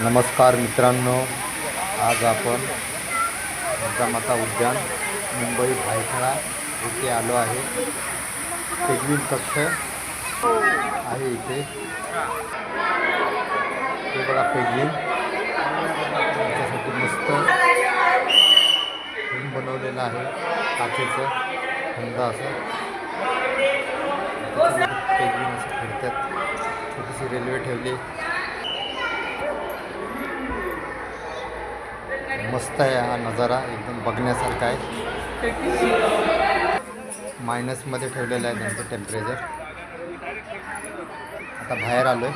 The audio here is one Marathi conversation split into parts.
नमस्कार मित्रांनो, आज आपण जिजामाता उद्यान मुंबई भायखळा येथे आलो आहे. पेंग्विन कक्ष आहे इथे. हे बघा पेंग्विन, त्याच्यासाठी मस्त रूम बनवलेलं आहे काचेचं थंड असं. पेंग्विन असं फिरतात. छोटीशी रेल्वे ठेवली. मस्त आहे हा नजारा, एकदम बघण्यासारखा आहे. मायनसमध्ये ठेवलेलं आहे त्यांचं टेम्परेचर. आता बाहेर आलो आहे.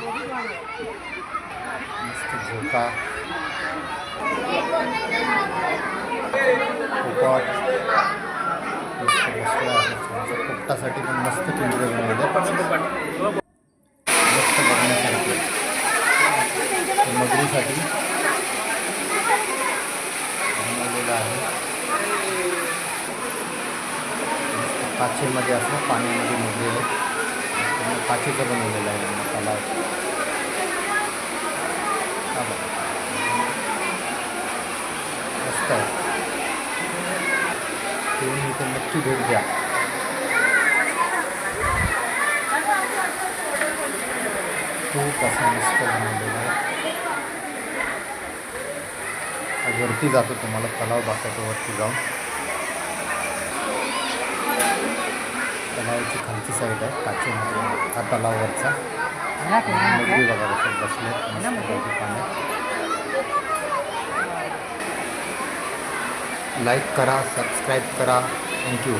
मस्त झोका, फुकट मस्त बसलं आहे. पोपटासाठी पण मस्त पिंजरे बनवले, मस्त बघण्यासारखे. मगरीसाठी बनवलेलं आहे. काचेमध्ये असं पाण्यामध्ये मगरी आहे. काचेचं बनवलेलं आहे तलाव. मस्त आहे. तुम्ही इथे नक्की भेट द्या. खूप असं मस्त बनवलेलं आहे. वरती जातो, तुम्हाला तलाव दाखवतो वरती जाऊन. तलावाची खालची साईड आहे काचेमध्ये हा तलावावरचा. मगरी बघा कसं बसले पाण्यात. लाईक करा, सबस्क्राईब करा. थँक्यू.